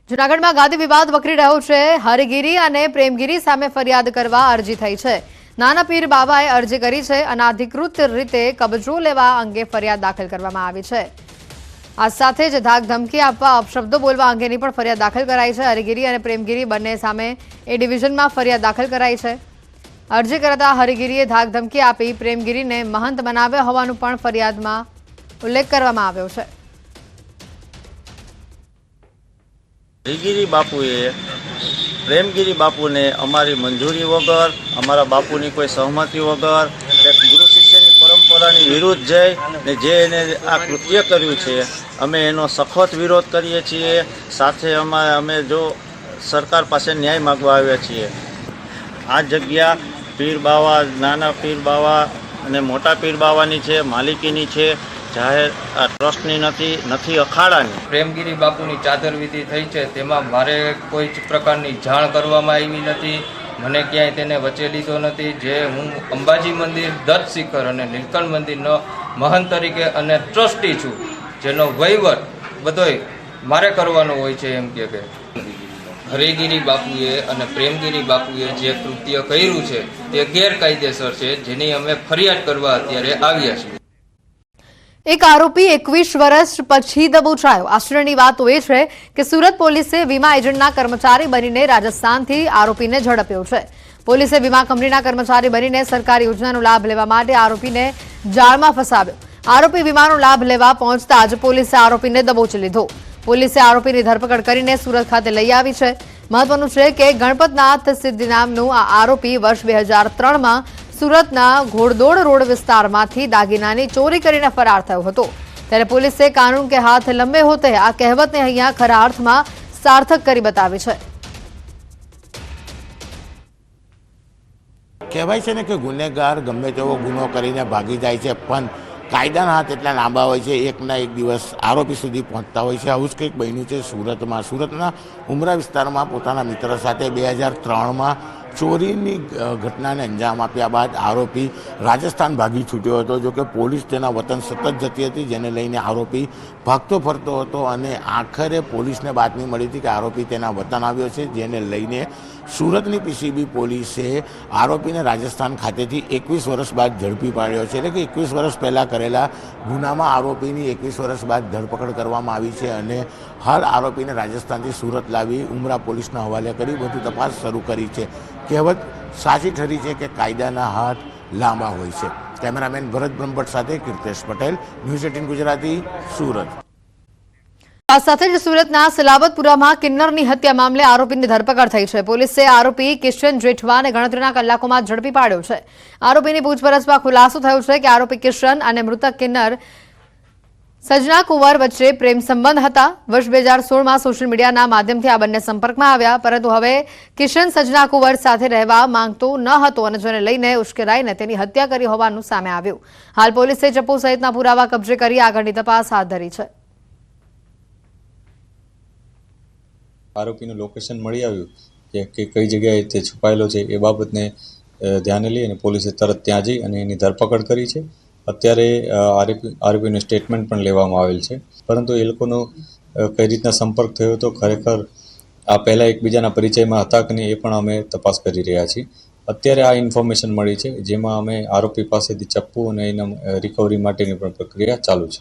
જૂનાગઢમાં ગાદી વિવાદ વકરી રહ્યો છે। હરિગીરી અને પ્રેમગીરી સામે ફરિયાદ કરવા અરજી થઈ છે। નાના પીર બાવાએ અરજી કરી છે। અનાધિકૃત રીતે કબજો લેવા અંગે ફરિયાદ દાખલ કરવામાં આવી છે। આ સાથે જ ધાક ધમકી આપવા અપશબ્દો બોલવા અંગેની પણ ફરિયાદ દાખલ કરાઈ છે। હરિગીરી અને પ્રેમગીરી બંને સામે એ ડિવિઝનમાં ફરિયાદ દાખલ કરાઈ છે। અરજી કરતા હરિગીરીએ ધાક ધમકી આપી પ્રેમગીરીને મહંત બનાવ્યા હોવાનું પણ ફરિયાદમાં ઉલ્લેખ કરવામાં આવ્યો છે। હરિગીરી બાપુએ પ્રેમગીરી બાપુને અમારી મંજૂરી વગર, અમારા બાપુની કોઈ સહમતિ વગર એક ગુરુ શિષ્યની પરંપરાની વિરુદ્ધ જઈને જે એને આ કૃત્ય કર્યું છે, અમે એનો સખત વિરોધ કરીએ છીએ। સાથે અમે જો સરકાર પાસે ન્યાય માગવા આવ્યા છીએ। આ જગ્યા પીર બાવા, નાના પીર બાવા અને મોટા પીર બાવાની છે, માલિકીની છે, જાહેર આ ટ્રસ્ટની નથી અખાડાની। પ્રેમગીરી બાપુની ચાદર વિધિ થઈ છે, તેમાં મારે કોઈ જ પ્રકારની જાણ કરવામાં આવી નથી। મને ક્યાંય તેને વચ્ચે લીધો નથી। જે હું અંબાજી મંદિર, દત્ત શિખર અને નીલકંઠ મંદિરનો મહંત તરીકે અને ટ્રસ્ટી છું, જેનો વહીવટ બધોય મારે કરવાનો હોય છે। એમ કે હરિગીરી બાપુએ અને પ્રેમગીરી બાપુએ જે કૃત્ય કર્યું છે તે ગેરકાયદેસર છે, જેની અમે ફરિયાદ કરવા અત્યારે આવ્યા છીએ। એક આરોપી 21 વર્ષ પછી દબોચાયો। આશ્ચર્યની વાત એ છે કે સુરત પોલીસે વીમા એજન્ટના કર્મચારી બનીને રાજસ્થાનથી આરોપીને ઝડપ્યો છે। પોલીસે વીમા કંપનીના કર્મચારી બનીને સરકારી યોજનાનો લાભ લેવા માટે આરોપીને જાળમાં ફસાવ્યો। આરોપી વીમાનો લાભ લેવા પહોંચતા જ પોલીસે આરોપીને દબોચી લીધો। પોલીસે આરોપીની ધરપકડ કરીને સુરત ખાતે લઈ આવી છે। મહત્વનું છે કે ગણપતનાથ સિદ્ધિ નામનું આ આરોપી વર્ષ 2003માં સુરતના ઘોડદોડ રોડ વિસ્તારમાંથી દાગીનાની ચોરી કરીને ફરાર થયો હતો। ત્યારે પોલીસે કાનૂન કે હાથ લંબે હોતે આ કહેવતને અહીંયા ખરા અર્થમાં સાર્થક કરી બતાવી છે। કહેવાય છે ને કે ગુનેગાર ગમે તેવો ગુનો કરીને ભાગી જાય છે, પણ કાયદાના હાથ એટલા લાંબા હોય છે, એકના એક દિવસ આરોપી સુધી પહોંચતા હોય છે। આવું જ કંઈક બન્યું છે સુરતમાં। સુરતના ઉમરા વિસ્તારમાં પોતાના મિત્ર સાથે 2003માં ચોરીની ઘટનાને અંજામ આપ્યા બાદ આરોપી રાજસ્થાન ભાગી છૂટ્યો હતો। જો કે પોલીસ તેના વતન સતત જતી હતી, જેને લઈને આરોપી ભાગતો ફરતો હતો અને આખરે પોલીસને બાતમી મળી હતી કે આરોપી તેના વતન આવ્યો છે, જેને લઈને સુરતની પીસીબી પોલીસે આરોપીને રાજસ્થાન ખાતેથી 21 વર્ષ બાદ ઝડપી પાડ્યો છે। એટલે કે 21 વર્ષ પહેલાં કરેલા ગુનામાં આરોપીની 21 વર્ષ બાદ ધરપકડ કરવામાં આવી છે અને હાલ આરોપીને રાજસ્થાનથી સુરત લાવી ઉમરા પોલીસના હવાલે કરી વધુ તપાસ શરૂ કરી છે। કહેવત સાચી ઠરી છે કે કાયદાના હાથ લાંબા હોય છે। કેમેરામેન ભરત બ્રહ્મભટ્ટ સાથે કીર્તેશ પટેલ, ન્યૂઝ 18 ગુજરાતી, સુરત। આ સાથે જ સુરતના સલાબતપુરામાં કિન્નરની હત્યા મામલે આરોપીની ધરપકડ થઈ છે। પોલીસે આરોપી કિશન જેઠવાને ગણતરીના કલાકોમાં ઝડપી પાડ્યો છે। આરોપીની પૂછપરછમાં ખુલાસો થયો છે કે આરોપી કિશન અને મૃતક કિન્નર સજના કુંવર વચ્ચે પ્રેમ સંબંધ હતા। વર્ષ 2016માં સોશિયલ મીડિયાના માધ્યમથી આ બંને સંપર્કમાં આવ્યા, પરંતુ હવે કિશન સજના કુંવર સાથે રહેવા માંગતો ન હતો અને જેને લઈને ઉશ્કેરાઈને તેની હત્યા કરી હોવાનું સામે આવ્યું। હાલ પોલીસે ચપ્પુ સહિતના પુરાવા કબજે કરી આગળની તપાસ હાથ ધરી છે। આરોપીનું લોકેશન મળી આવ્યું કે કઈ જગ્યાએ તે છુપાયેલો છે, એ બાબતને ધ્યાને લઈ અને પોલીસે તરત ત્યાં જઈ અને એની ધરપકડ કરી છે। અત્યારે આરોપીનું સ્ટેટમેન્ટ પણ લેવામાં આવેલ છે, પરંતુ એ લોકોનો કઈ રીતના સંપર્ક થયો હતો, ખરેખર આ પહેલાં એકબીજાના પરિચયમાં હતા કે નહીં, એ પણ અમે તપાસ કરી રહ્યા છીએ। અત્યારે આ ઇન્ફોર્મેશન મળી છે, જેમાં અમે આરોપી પાસેથી ચપ્પુ અને એના રિકવરી માટેની પણ પ્રક્રિયા ચાલુ છે।